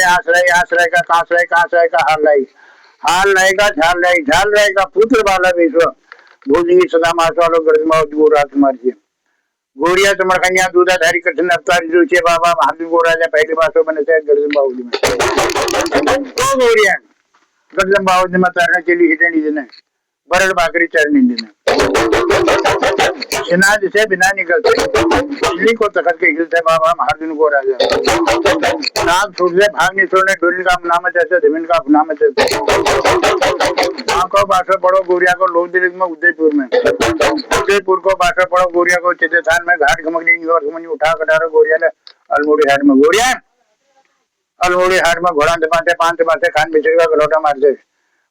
आश्रय, आश्रय का काश्रय, काश्रय का हाल रहेगा झाल रहेगा पुत्र बाला विश्व भोजनी सदा मासवालो गर्दमा गोराज मार्जिए गोरिया चमड़कन्या दूधाधारी कृष्ण अवतारी जो छे बाबा महादेव गोराजा पहली बासो बने थे गर्दमा बाबूजी में तो गोरिया गर्दमा बाबूजी में तरने के लिए हिटनी देने बरड़ बाकरी चरनी देने सिनाज से बिना निकलते दिल्ली को तखत के हिलते बाबा महादेव गोराजा नाग छोड़ने भाग नहीं छोड़ने डोली का नाम जैसे जमीन का नाम जैसे को बासो पड़ो गोरिया को लोहदिलिक में उदयपुर को बासो पड़ो गोरिया को चित्रस्थान में घाट घमकनी और समझ उठा कटारो गोरिया ने अल्मोड़ी हाट में गोरिया अल्मोड़ी हाट में घोड़ा दबाते पांच बाते खान बिछड़ का गलोटा मारते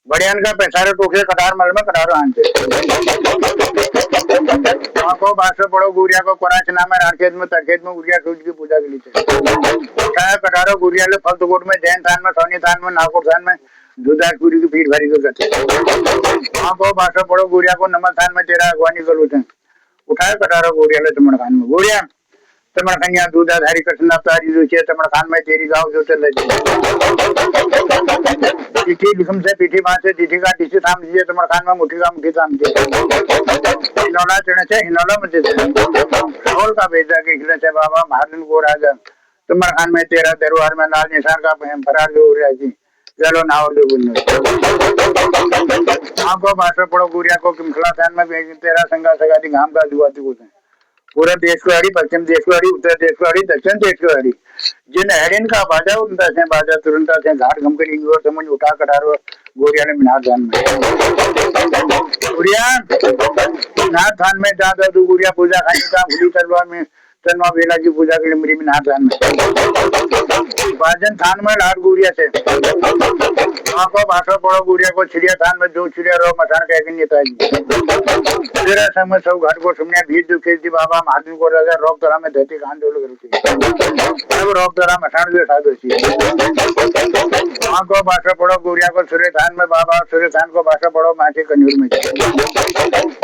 बढ़ियान का पैसारे टोके कटार मल में कटारो आनते को बासो पड़ो गोरिया को कोराच नाम है राखेत में तरखेत में गुरिया सूज की पूजा के लिए कटारो गुरिया ले फल कोट में जैन थान में सोनी थान में नागौर थान में दूधाजपुरी की भीड़ भरी को करते को बासो पड़ो गोरिया को नमक थान में तेरा अगवानी करू थे उठाए कटारो गोरिया ले चमड़ खान में गोरिया चमड़ खनिया दूधाधारी कृष्ण अवतारी जो छे चमड़ खान में तेरी गांव जो चल चिट्ठी लिखम से पीठी बांधे चिट्ठी का टीसी थाम दीजिए चमड़ खान में मुट्ठी का मुट्ठी थाम दीजिए हिनौला चढ़े से हिनौला मचे ढोल का भेजा के खिले से बाबा महादेव को राजा चमड़ खान में तेरा दरबार में लाल निशान का फरार जो रही चलो नाव दे बुन्ने को बासो पड़ो गुरिया को किमखला थान में तेरा संगा सगाती घाम का जुआती को पूरे देश को हरी पश्चिम देश को हरी उत्तर देश को हरी दक्षिण देश को हरी जिन हरिन का बाजा उनता से बाजा तुरंत से घाट घमकनी और समझ उठा कटारो गोरिया ने मिनार थान में गुरिया मिनार थान में जाता तो गुरिया पूजा खाने का भूली तलवार में तलवा बेला की पूजा के लिए मेरी मिनार थान में बाजन थान में लार गुरिया से वहाँ को बासो पड़ो गुरिया को चिड़िया थान में जो चिड़िया रो मसान कह के नेताजी तेरा समय सब घाट को सुमने भीड़ जो खेती बाबा महादेव को राजा रोक तरह में धरती कान डोल करती अब रोक तरह मसान जो साधु सी वहाँ को बासो पड़ो गुरिया को सूर्य थान में बाबा सूर्य थान को बासो पड़ो माटी कन्यूर में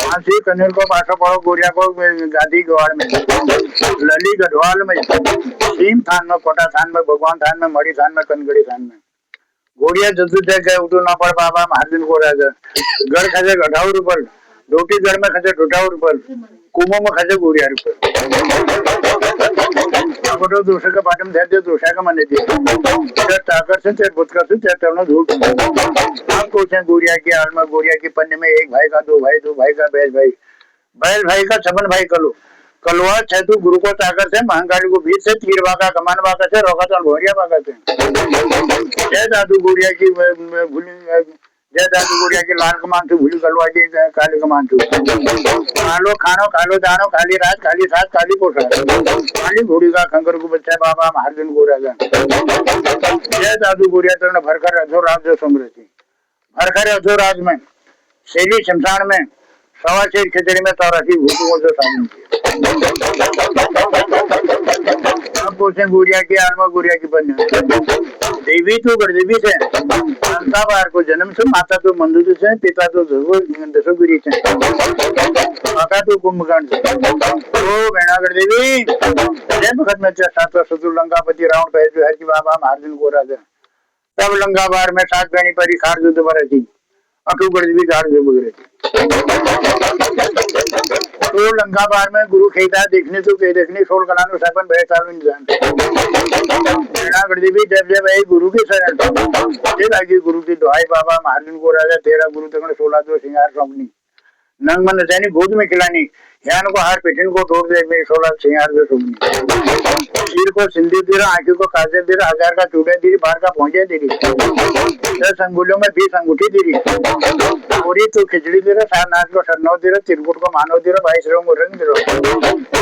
मासी कन्यूर को बासो पड़ो गुरिया को गादी गवाड़ में लली गढ़वाल में सीम थान में कोटा थान में भगवान थान में मड़ी थान में कनगड़ी थान में गोरिया जदू से गए उठो ना पड़ बाबा महादेव को राजा घर खजे 18 रुपये रोटी घर में खजे 18 रुपये कुमो में खजे गोरिया रुपये दूसरे का पाटम दे दूसरे का मने दिए ताकत से तेरे बुतका से तेरे तवना धूल आप पूछे गोरिया की हाल में गोरिया की पन्ने में एक भाई का दो भाई का बैल भाई का छबन भाई कलो कलवा छेतु गुरु को ताकत से महंगाड़ी को बीच से तीर बाका कमान बाका से रोका तो भोरिया बाका से जय दादू गुड़िया की भूली जय दादू गुड़िया की लाल कमान थी भूली कलवा की काली कमान थी खालो खानो खालो दानो खाली रात खाली सात काली पोषा काली घोड़ी का खंकर को बच्चा बाबा महाजन को राजा जय दादू गुड़िया तो भरकर अधो राज जो समृ थी भरकर अधो राज में शैली शमशान में सवा शेर खिचड़ी में तौरासी भूतों जो सामने अब पूछे गुड़िया की आलमा गुड़िया की बन्ने देवी तो गढ़देवी से संता बार को जन्म से माता तो मंदुर से पिता तो दसोगिरी से काका तो कुंभकर्ण से तो बेना गढ़देवी भगत में सात सतुर लंकापति रावण पहल जो है कि बाबा महार्जुन को राजा तब लंका बार में सात बहनी परी खार जो दोबारा थी अटू गढ़देवी गाड़ जो बगरे तो लंका बार में गुरु खेता देखने तो के देखने सोल कलानु सापन भय चालू इंसान बेना गढ़देवी जब जब गुरु की शरण आगे गुरु की दुहाई बाबा महार्जुन को राजा तेरा गुरु तक 16 तो सिंगार सौंपनी नंग मन नचानी गोद में खिलानी ध्यान को हार पिठन को तोड़ दे मेरी 16 सिंगार जो सौंपनी सिर को सिंदूर दे रहा आंखों को काजल दे रहा 1000 का चूड़े दे रही बाहर का पहुंचे दे रही 10 अंगुलियों में 20 अंगूठी दे रही पूरी तो खिचड़ी दे रहा सारनाथ को सरनौ दे रहा तिरकुट को मानव दे रहा 22 रंग रंग दे रहा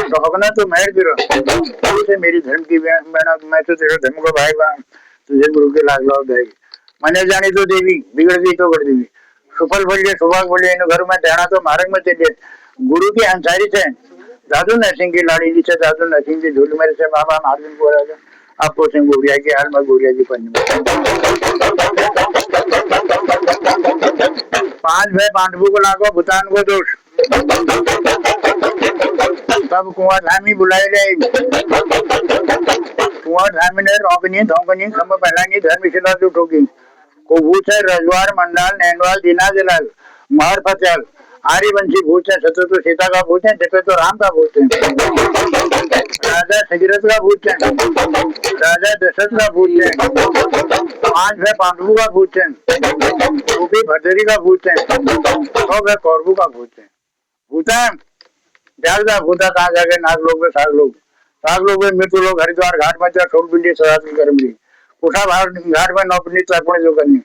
तो हकना तो महर दे रहा से मेरी धर्म की बहना मैं तो तेरे धर्म को भाई बा तुझे गुरु के लाग लाव देगी मने जानी तो देवी बिगड़ गई तो कर देवी सुफल बोलिए सुभाग बोलिए इन घर में ध्यान तो मार्ग में चलिए गुरु की अंसारी से दादू नरसिंह की लाड़ी जी से दादू नरसिंह की झूल मेरे से बाबा महार्जुन को राजा आपको सिंह गुड़िया की हाल में गुड़िया की पन्नी पांच भाई पांडवों को लागो भूतान को दोष तब कुआं धामी बुलाए ले कुआं और धामिने रोकनी धोकनी खम पहलानी धर्मशिला जो ठोकी को भूत है रजवार मंडाल नैनवाल दीना जलाल महर फतेल आर्यवंशी भूत है सतो तो सीता का भूत है जगत तो राम का भूत है राजा सगीरथ का भूत है राजा दशरथ का भूत है पांच है पांडवों का भूत है गोपी भद्री का भूत है सौ है कौरवों का भूत है भूता जागदा भूता कहाँ जाके नाग लोग में साग लोग में मृत्यु लोग हरिद्वार घाट में सोल पिंडी सराती कर्मली कुठा घाट में नौपनी तर्पण जो करनी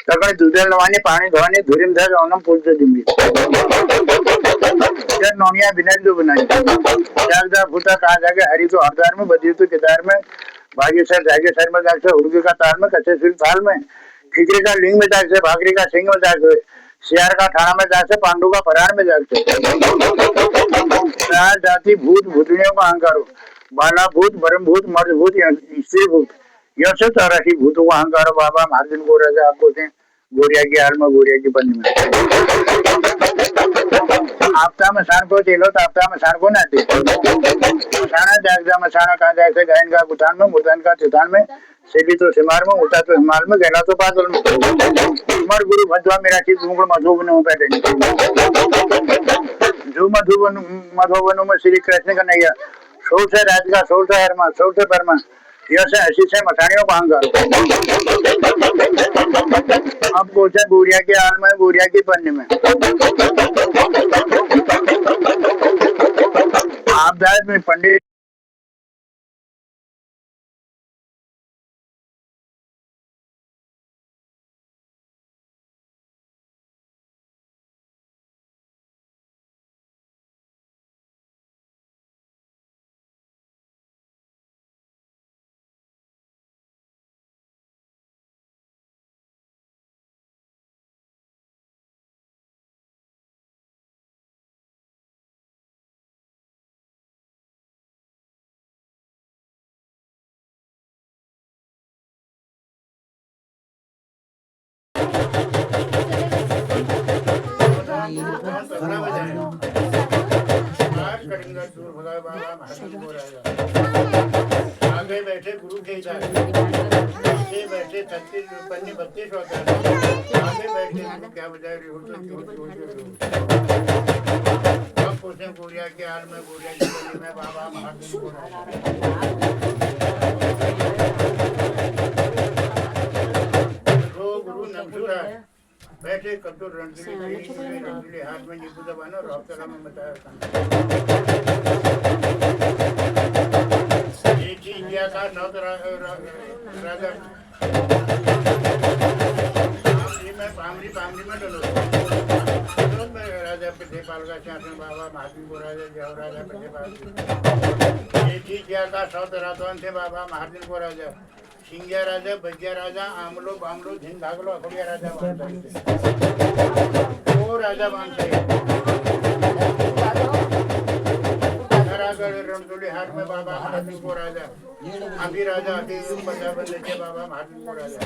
तर्पण दूधेल नवानी पानी धोनी धुरिम धर ओनम पूजते दिम्बी जब नौनिया बिनाई जो बनाई जागदा भूता कहाँ जाके हरि तो हरदार में बदी तो केदार में भागेश्वर में जाके उर्गी का ताल में कच्चे सिर थाल में खिचड़ी का लिंग में जाके भागरी का सिंह में जाके सियार का थाना में जाके पांडु का परार में जाके चार जाति भूत भूतनियों का अहंकार बाला भूत ब्रह्म भूत मर्द भूत स्त्री भूत यह सब तरह भूतों का अहंकार बाबा महाजन को राजा आपको थे गोरिया की हाल में गोरिया की बंद में आपता मसान को चलो तो आपता मसान को ना दे मसाना जागदा मसाना कहाँ जाए गायन का गुतान में मुर्दान का चुतान में सेली तो सिमार में उठा तो हिमाल में गहला तो बादल में उमर गुरु भद्वा मेरा चीज मधुबन हो बैठे जो मधुबनों में श्री कृष्ण का नैया सोल से राज का सोल से हरमा सोल से परमा यह से हसी से मसानियों का अहंकार अब बोलते गोरिया के हाल में गोरिया की पन्नी में आप दास में पंडित आगे बैठे गुरु के बैठे 32 होता है आगे बैठे क्या बजाय गोरिया के हाल में गोरिया की गली में बाबा महादेव को गुरु नमसूर है बैठे कद्दू रणजिले हाथ में नींबू दबाना और हफ्ता में बताया इंडिया का नौ राजा पामरी में डलो राजा पिठेपाल का शासन बाबा महादेव को राजा जय राजा पिठेपाल इंडिया का सौत रातवान थे बाबा महादेव को राजा सिंगिया राजा बजिया राजा आमलो बामलो झिन भागलो अखड़िया राजा वो राजा बांधते रणतुली हाथ में बाबा महादेव को राजा अभी राजा अभी पंजाब थे बाबा महादेव को राजा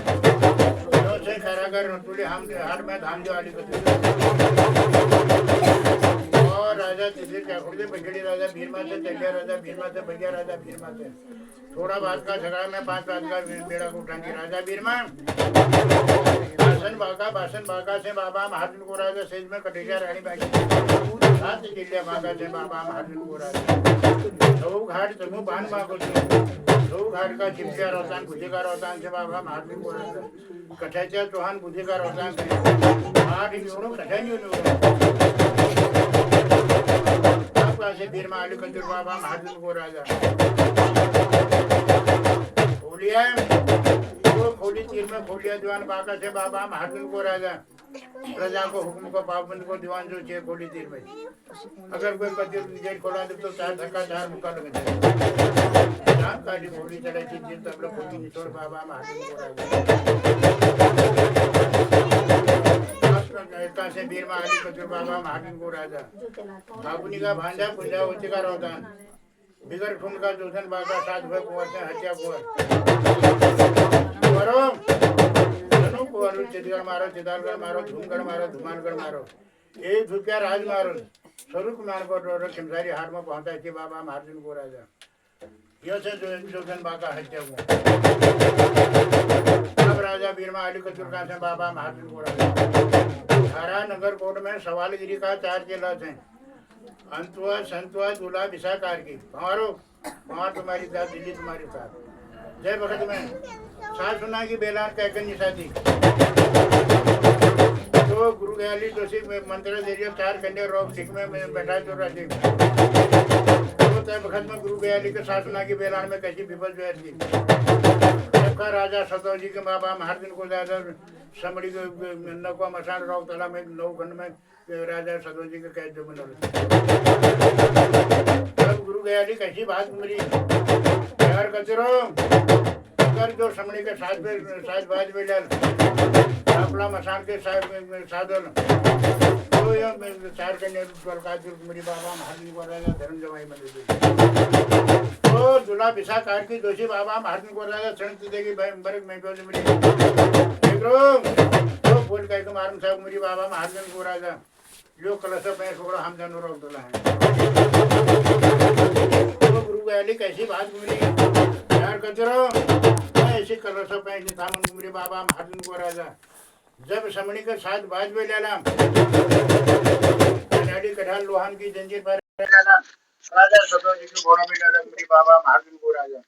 से खरागर रणतुली हम हाथ में धाम जो आली और राजा तिथिर चाकुड़े बंजड़ी राजा भीरमा से चलिया राजा भीरमा से बगिया राजा भीरमा से थोड़ा बात का झगड़ा में 5 बात का बेड़ा को उठानी राजा भीरमा भाषण बागा से बाबा महादेव को राजा सेज में कटेजा रानी बागी सात जिले बागा से बाबा महादेव को राजा दो घाट तमु बान बागो दो घाट का चिपचिया रोहतान बुझेगा रोहतान से बाबा महादेव को राजा कठाचा चौहान बुझेगा रोहतान आठ यूरो कठाई से भीरमा आलू कंजूर बाबा महादेव को राजा खोलिया खोली तीर में खोलिया दीवान बाका से बाबा महादेव को राजा प्रजा को हुक्म को पाबंद को दीवान जो छे खोली तीर में अगर कोई पति जेल खोला दे तो 4 धक्का 4 मुक्का लग जाए जान काटी खोली चढ़े थी जिन तब लोग खोली निचोड़ बाबा महादेव को राजा से भीरमा आली कंजूर बाबा महादेव को राजा बाबुनी का भांजा पुंजा होती का रोदान बिगर खून का जोधन बागा 7 भाई कुंवर से हत्या कुंवर चितगढ़ मारो चितालगढ़ मारो धूमगढ़ मारो धुमानगढ़ मारो ये धुपिया राज मारो स्वरूप मान को खिमसारी हार में पहुंचा थी बाबा महादेव को राजा यो से जोगन बाका हत्या हुआ। अब राजा बीरमा अली कचुरका से बाबा महाजन को राजा हरा नगर कोट में सवालगिरी का 4 जिला थे। अंतुआ संतुआ दूल्हा विशाकार की हमारो वहाँ तुम्हारी साथ दिल्ली तुम्हारी साथ जय भगत में सास सुना की बेलान कहकर निशादी तो गुरु गयाली जोशी मंत्र दे 4 कन्या रोग सिख में बैठा जो राजी तो तय भगत में गुरु गयाली के सास सुना की बेलान में कैसी विपद जो थी सबका राजा सतोजी के बाबा महारदिन को ज्यादा समड़ी के नौका मसान रोग तला में 9 खंड में राजा सतोजी के कैद जो बना तब गुरु गयाली कैसी बात मेरी यार कचरो अगर जो समणी के साथ बाज में डाल अपना मसान के साधन तो ये 4 कन्या मेरी बाबा महाजन को राजा धर्म जमाई मंदिर तो दूल्हा विशाकार की दोषी बाबा महाजन को राजा शरण देगी बरक में मेरी तो बोल कह के मारम साहब मेरी बाबा महाजन को राजा जो कलश पे छोड़ा हम जानवर रोक दूल्हा है तो गुरु गयाली कैसी बात मेरी यार कचरो ऐसी कलश पे थामन मेरे बाबा महाजन को राजा जब समणी के साथ बाज में लेला कनाडी कढ़ाल लोहान की जंजीर पर लेला राजा सतोजी के घोड़ा में लेला मेरे बाबा महाजन को राजा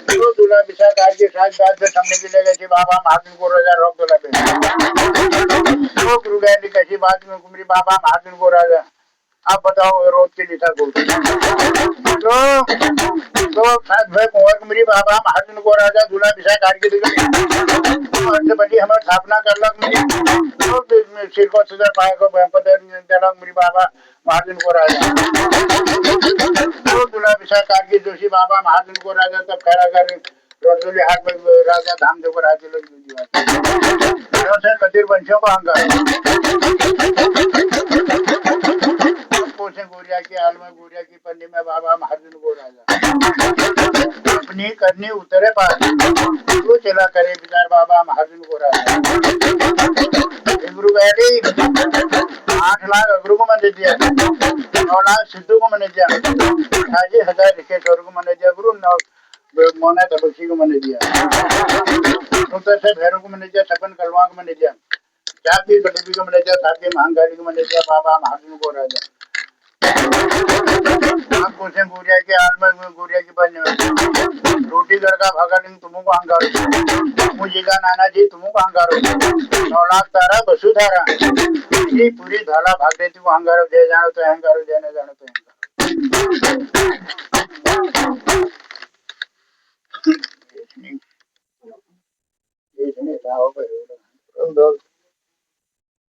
तो दूल्हा विशाकार के साथ बाज में समणी के ले गए बाबा महाजन को राजा रोक दूल्हा पे तो गुरु गयाली कैसी बात में मेरे बाबा महाजन को राजा आप बताओ रोज के लिखा को तो साथ भाई कुंवर मेरी बाबा महाजन को राजा दूल्हा विशाकार की तो बड़ी हमारे स्थापना कर लग मेरी तो सिर को सदर पाए को मेरी बाबा महाजन को राजा तो दूल्हा विशाकार की जोशी बाबा महाजन को राजा तब खड़ा कर रसोली हाथ में राजा धाम देकर आते लोग कदीर वंशों को गोरिया की हाल में गोरिया की पन्नी में बाबा महाजन को राजा अपनी करनी उतरे पास तो चला करे विचार बाबा महाजन को राजा गुरु गयाली 8 लाख अगरू को मैंने दिया 9 लाख सिद्धू को मैंने दिया 80,000 ऋषेश्वर को मैंने दिया गुरु मोना तपस्वी को मैंने दिया से भैरव को मैंने दिया 56 कलवा को मैंने दिया 4 गडबी को मैंने दिया 7 महांगाली को मैंने दिया बाबा महाजन को राजा गोरिया के हाल में गोरिया की बन रोटी घर का भागा नहीं तुमको अहंगारो मुझे का नाना जी तुमको अहंगारो 9 लाख तारा वसुधारा पूरी धाला भाग देती वो अहंगारो दे जानो तो अहंगारो देने जानो तो अहंगारो